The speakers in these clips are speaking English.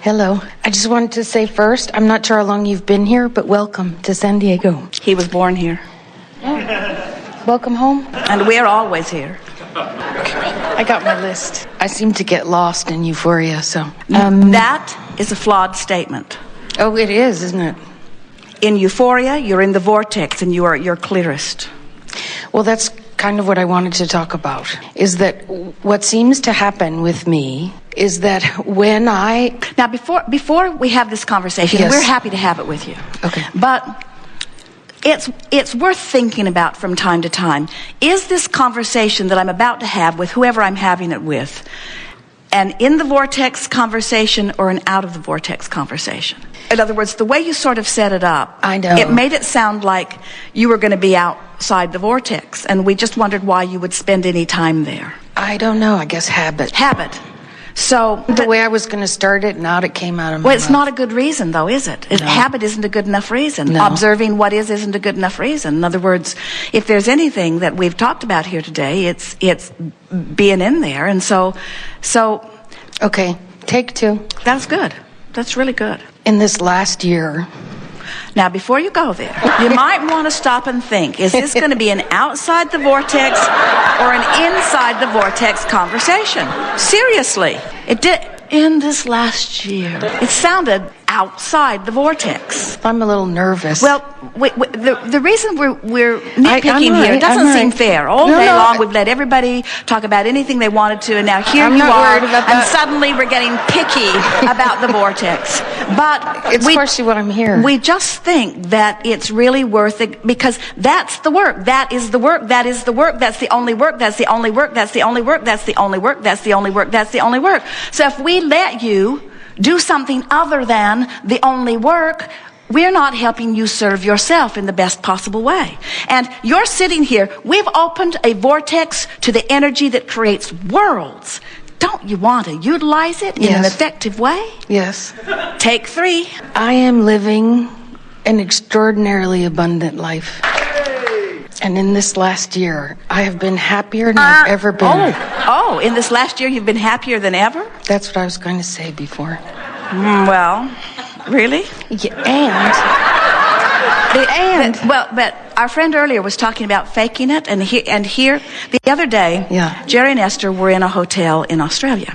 Hello. I just wanted to say first, I'm not sure how long you've been here, but welcome to San Diego. He was born here. Welcome home. And we're always here. I got my list. I seem to get lost in Euphoria, so... That is a flawed statement. Oh, it is, isn't it? In Euphoria, you're in the vortex and you're at your clearest. Well, that's kind of what I wanted to talk about, is that what seems to happen with me is that when I... Now, before we have this conversation, Yes. we're happy to have it with you. Okay. But it's worth thinking about from time to time. Is this conversation that I'm about to have with whoever I'm having it with an in the vortex conversation or an out of the vortex conversation? In other words, the way you sort of set it up, I know. It made it sound like you were going to be outside the vortex, and we just wondered why you would spend any time there. I don't know, I guess habit. Habit. So The way I was going to start it, and out it came out of my well, it's mouth. not a good reason, though, is it? No. Habit isn't a good enough reason. No. Observing what isn't a good enough reason. In other words, if there's anything that we've talked about here today, it's being in there. And so Okay, take two. that's good. That's really good. In this last year... Now, before you go there, you might want to stop and think, is this going to be an outside the vortex or an inside the vortex conversation? Seriously. It did. In this last year, it sounded outside the vortex. I'm a little nervous. Well, the reason we're nitpicking I'm here, right, it doesn't I'm seem right. fair. All No, day no, long, we've let everybody talk about anything they wanted to, and now here I'm you not are, worried about and that. suddenly we're getting picky about the vortex. But it's partially why I'm here. we just think that it's really worth it because that's the work. That is the work. That is the work. That's the only work. That's the only work. That's the only work. That's the only work. That's the only work. That's the only work. So if we let you do something other than the only work, we're not helping you serve yourself in the best possible way. And you're sitting here, we've opened a vortex to the energy that creates worlds. Don't you want to utilize it in an Yes. effective way? Yes. Take 3. I am living an extraordinarily abundant life. And in this last year, I have been happier than I've ever been. Oh, in this last year you've been happier than ever? That's what I was going to say before. Well, really? Yeah, But our friend earlier was talking about faking it, and here the other day, Yeah. Jerry and Esther were in a hotel in Australia,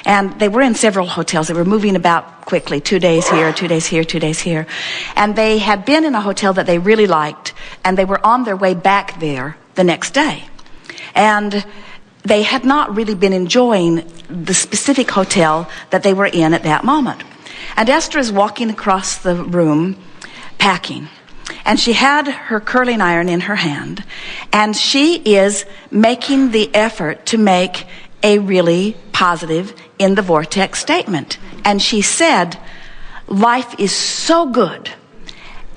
and they were in several hotels. They were moving about quickly, 2 days here, 2 days here, 2 days here, and they had been in a hotel that they really liked, and they were on their way back there the next day, and they had not really been enjoying the specific hotel that they were in at that moment. And Esther is walking across the room, packing. And she had her curling iron in her hand. And she is making the effort to make a really positive in the vortex statement. And she said, life is so good.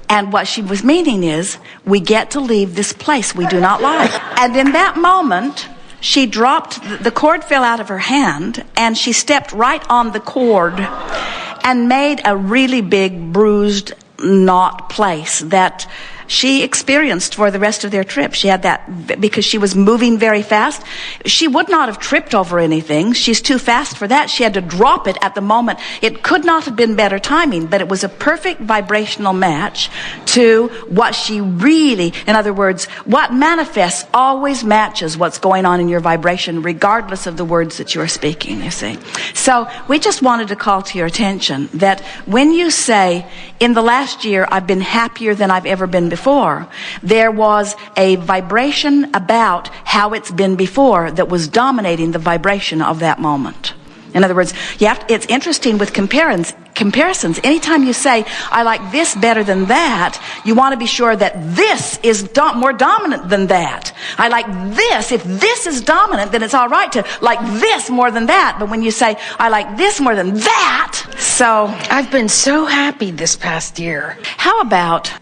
And what she was meaning is, we get to leave this place we do not like. And in that moment, she dropped, the cord fell out of her hand, and she stepped right on the cord and made a really big bruised knot place that she experienced for the rest of their trip. She had that because she was moving very fast. She would not have tripped over anything. She's too fast for that. She had to drop it at the moment. It could not have been better timing, but it was a perfect vibrational match to what she really, in other words, what manifests always matches what's going on in your vibration, regardless of the words that you're speaking, you see. So we just wanted to call to your attention that when you say, in the last year, I've been happier than I've ever been before, there was a vibration about how it's been before that was dominating the vibration of that moment. In other words, it's interesting with comparisons. Anytime you say, I like this better than that, you want to be sure that this is more dominant than that. I like this. If this is dominant, then it's all right to like this more than that. But when you say, I like this more than that, so I've been so happy this past year. How about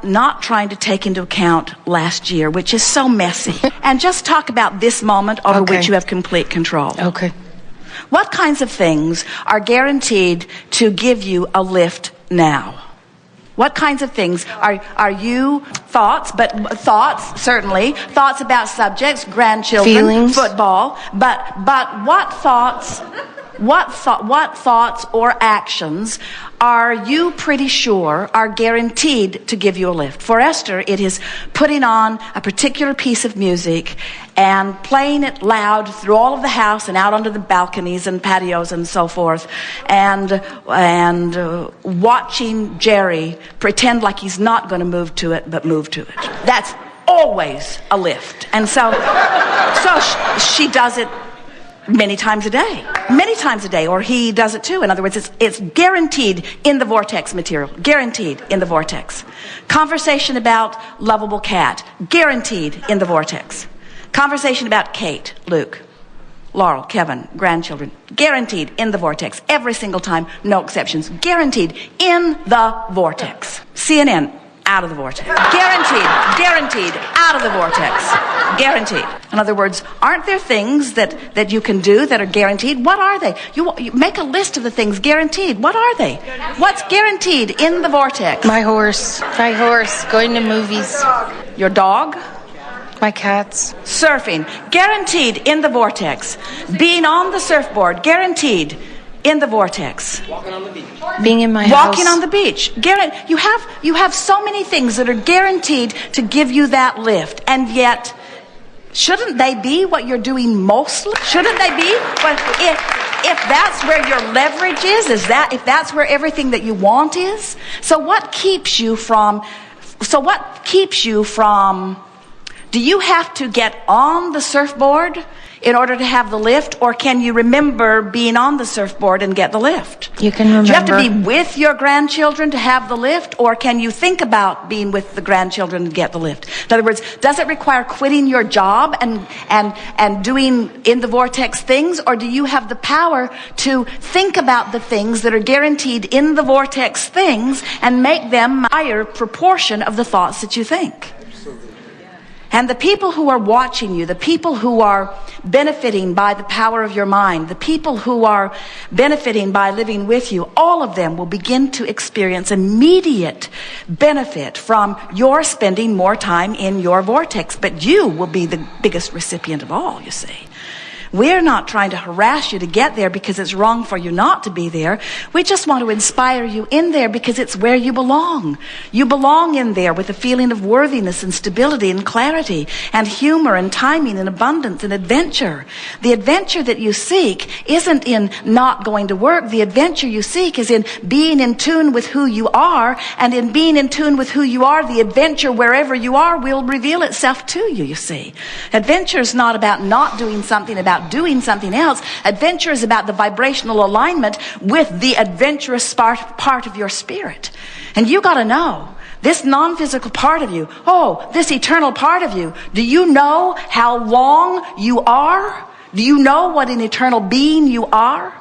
not trying to take into account last year, which is so messy, and just talk about this moment over Okay. which you have complete control? Okay. What kinds of things are guaranteed to give you a lift now? What kinds of things are you thoughts, certainly, thoughts about subjects, grandchildren, Feelings. football, but what thoughts What thoughts or actions are you pretty sure are guaranteed to give you a lift? For Esther, it is putting on a particular piece of music and playing it loud through all of the house and out onto the balconies and patios and so forth, and watching Jerry pretend like he's not going to move to it, but move to it. That's always a lift. And so she does it many times a day, or he does it too. In other words, it's guaranteed in the Vortex material, guaranteed in the Vortex. Conversation about lovable cat, guaranteed in the Vortex. Conversation about Kate, Luke, Laurel, Kevin, grandchildren, guaranteed in the Vortex. Every single time, no exceptions, guaranteed in the Vortex. CNN, out of the Vortex. Guaranteed, out of the Vortex. Guaranteed. In other words, aren't there things that you can do that are guaranteed? What are they? You make a list of the things guaranteed. What are they? What's guaranteed in the Vortex? My horse, going to movies. Your dog? My cats. Surfing, guaranteed in the Vortex. Being on the surfboard, guaranteed in the Vortex. Being in my house. Walking on the beach. You have so many things that are guaranteed to give you that lift, and yet, shouldn't they be what you're doing mostly? Shouldn't they be? Well, if that's where your leverage is if that's where everything that you want is? So what keeps you from, do you have to get on the surfboard in order to have the lift, or can you remember being on the surfboard and get the lift? You can remember. Do you have to be with your grandchildren to have the lift, or can you think about being with the grandchildren to get the lift? In other words, does it require quitting your job and doing in the Vortex things, or do you have the power to think about the things that are guaranteed in the Vortex things and make them a higher proportion of the thoughts that you think? And the people who are watching you, the people who are benefiting by the power of your mind, the people who are benefiting by living with you, all of them will begin to experience immediate benefit from your spending more time in your Vortex. But you will be the biggest recipient of all, you see. We're not trying to harass you to get there because it's wrong for you not to be there. We just want to inspire you in there because it's where you belong. You belong in there with a feeling of worthiness and stability and clarity and humor and timing and abundance and adventure. The adventure that you seek isn't in not going to work. The adventure you seek is in being in tune with who you are, and in being in tune with who you are, the adventure wherever you are will reveal itself to you, you see. Adventure is not about not doing something, about doing something else. Adventure is about the vibrational alignment with the adventurous part of your spirit. And you got to know, this non-physical part of you, this eternal part of you, do you know how long you are? Do you know what an eternal being you are?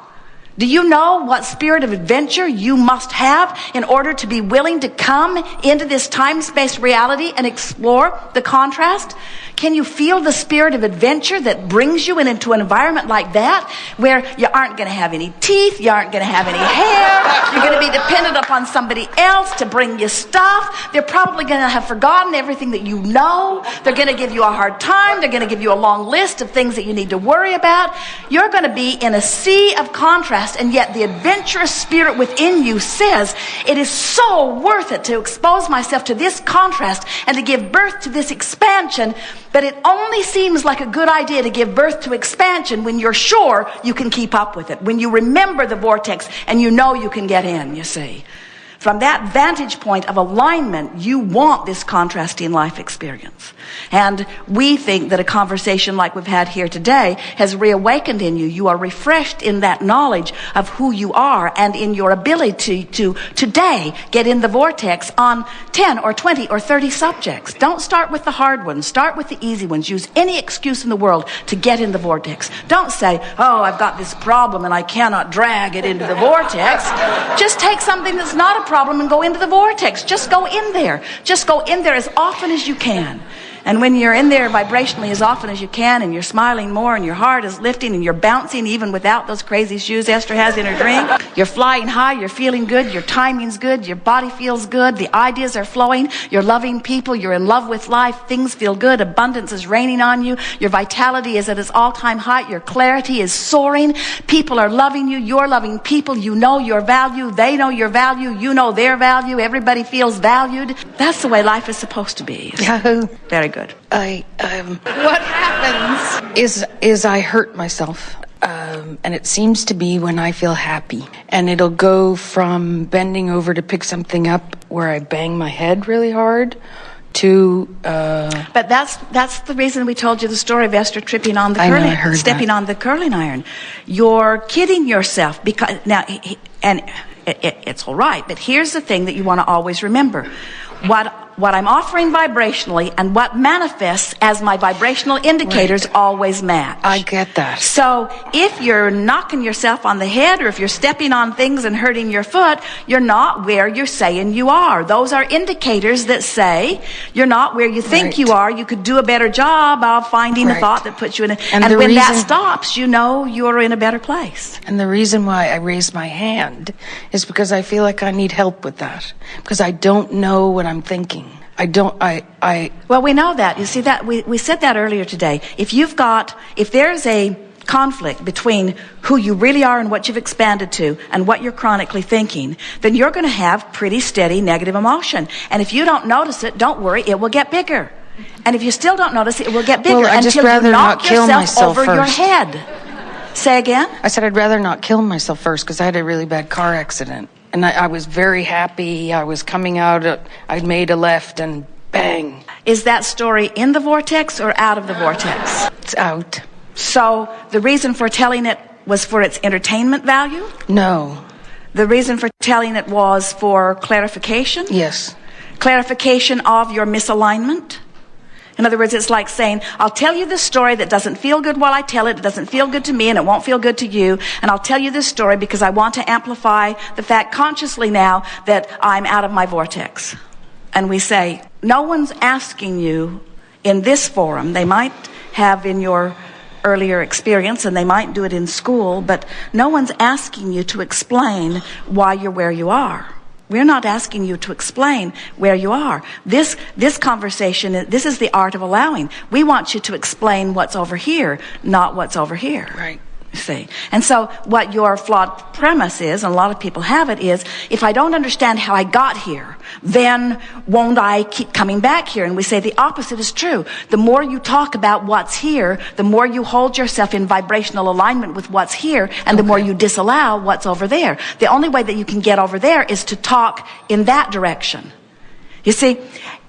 Do you know what spirit of adventure you must have in order to be willing to come into this time-space reality and explore the contrast? Can you feel the spirit of adventure that brings you into an environment like that, where you aren't going to have any teeth, you aren't going to have any hair, you're going to be dependent upon somebody else to bring you stuff, they're probably going to have forgotten everything that you know, they're going to give you a hard time, they're going to give you a long list of things that you need to worry about. You're going to be in a sea of contrast, and yet the adventurous spirit within you says, it is so worth it to expose myself to this contrast and to give birth to this expansion. But it only seems like a good idea to give birth to expansion when you're sure you can keep up with it, when you remember the Vortex and you know you can get in, you see. From that vantage point of alignment, you want this contrasting life experience. And we think that a conversation like we've had here today has reawakened in you. You are refreshed in that knowledge of who you are and in your ability to today get in the Vortex on 10 or 20 or 30 subjects. Don't start with the hard ones. Start with the easy ones. Use any excuse in the world to get in the Vortex. Don't say, I've got this problem and I cannot drag it into the Vortex. Just take something that's not a problem and go into the Vortex. Just go in there. Just go in there as often as you can. And when you're in there vibrationally as often as you can, and you're smiling more, and your heart is lifting, and you're bouncing even without those crazy shoes Esther has in her drink, you're flying high, you're feeling good, your timing's good, your body feels good, the ideas are flowing, you're loving people, you're in love with life, things feel good, abundance is raining on you, your vitality is at its all-time height, your clarity is soaring, people are loving you, you're loving people, you know your value, they know your value, you know their value, everybody feels valued. That's the way life is supposed to be. Yahoo! Very good. What happens is I hurt myself. And it seems to be when I feel happy. And it'll go from bending over to pick something up where I bang my head really hard to... But that's the reason we told you the story of Esther tripping on the stepping on the curling iron. You're kidding yourself because... Now, it's all right, but here's the thing that you want to always remember. What I'm offering vibrationally and what manifests as my vibrational indicators always match. I get that. So if you're knocking yourself on the head or if you're stepping on things and hurting your foot, you're not where you're saying you are. Those are indicators that say you're not where you think you are. You could do a better job of finding a thought that puts you in a... And when that stops, you know you're in a better place. And the reason why I raise my hand is because I feel like I need help with that. Because I don't know what I'm thinking. Well, we know that. You see that we said that earlier today. If there's a conflict between who you really are and what you've expanded to and what you're chronically thinking, then you're going to have pretty steady negative emotion. And if you don't notice it, don't worry, it will get bigger. And if you still don't notice it, it will get bigger until you knock yourself over your head. Say again? I said I'd rather not kill myself first because I had a really bad car accident. And I was very happy. I was coming out. I'd made a left and bang. Is that story in the vortex or out of the vortex? It's out. So the reason for telling it was for its entertainment value? No. The reason for telling it was for clarification? Yes. Clarification of your misalignment? In other words, it's like saying, I'll tell you this story that doesn't feel good while I tell it. It doesn't feel good to me and it won't feel good to you. And I'll tell you this story because I want to amplify the fact consciously now that I'm out of my vortex. And we say, no one's asking you in this forum. They might have in your earlier experience and they might do it in school, but no one's asking you to explain why you're where you are. We're not asking you to explain where you are. This conversation, this is the art of allowing. We want you to explain what's over here, not what's over here. Right. See? And so what your flawed premise is, and a lot of people have it, is if I don't understand how I got here, then won't I keep coming back here? And we say the opposite is true. The more you talk about what's here, the more you hold yourself in vibrational alignment with what's here, and the more you disallow what's over there. The only way that you can get over there is to talk in that direction. You see,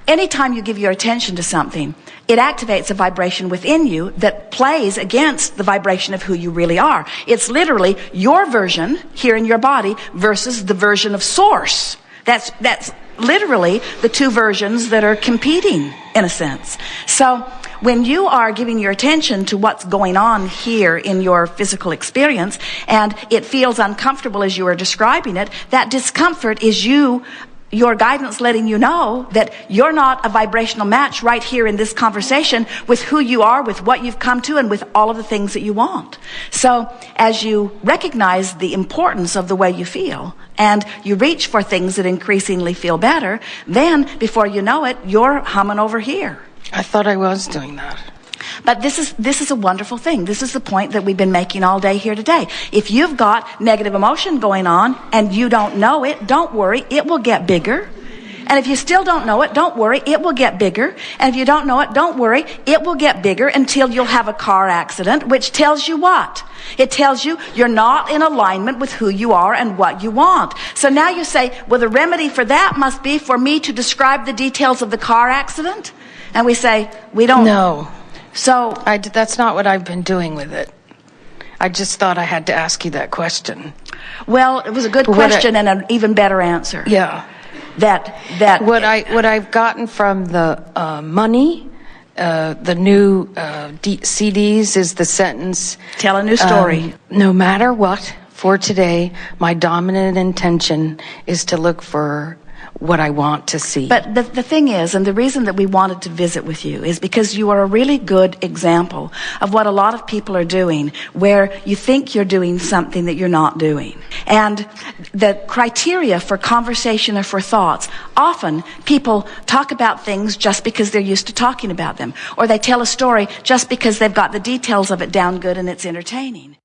anytime you give your attention to something, it activates a vibration within you that plays against the vibration of who you really are. It's literally your version here in your body versus the version of source. That's literally the two versions that are competing in a sense. So when you are giving your attention to what's going on here in your physical experience and it feels uncomfortable as you are describing it, that discomfort is your guidance letting you know that you're not a vibrational match right here in this conversation with who you are, with what you've come to, and with all of the things that you want. So as you recognize the importance of the way you feel and you reach for things that increasingly feel better, then before you know it, you're humming over here. I thought I was doing that. But this is a wonderful thing. This is the point that we've been making all day here today. If you've got negative emotion going on and you don't know it, don't worry, it will get bigger. And if you still don't know it, don't worry, it will get bigger. And if you don't know it, don't worry, it will get bigger until you'll have a car accident, which tells you what? It tells you you're not in alignment with who you are and what you want. So now you say, well, the remedy for that must be for me to describe the details of the car accident. And we say, we don't. No. So that's not what I've been doing with it. I just thought I had to ask you that question. Well, it was a good question and an even better answer. Yeah. That what I've gotten from the money, the new CDs is the sentence. Tell a new story. No matter what, for today, my dominant intention is to look for what I want to see. But the thing is, and the reason that we wanted to visit with you is because you are a really good example of what a lot of people are doing, where you think you're doing something that you're not doing. And the criteria for conversation or for thoughts, often people talk about things just because they're used to talking about them, or they tell a story just because they've got the details of it down good and it's entertaining.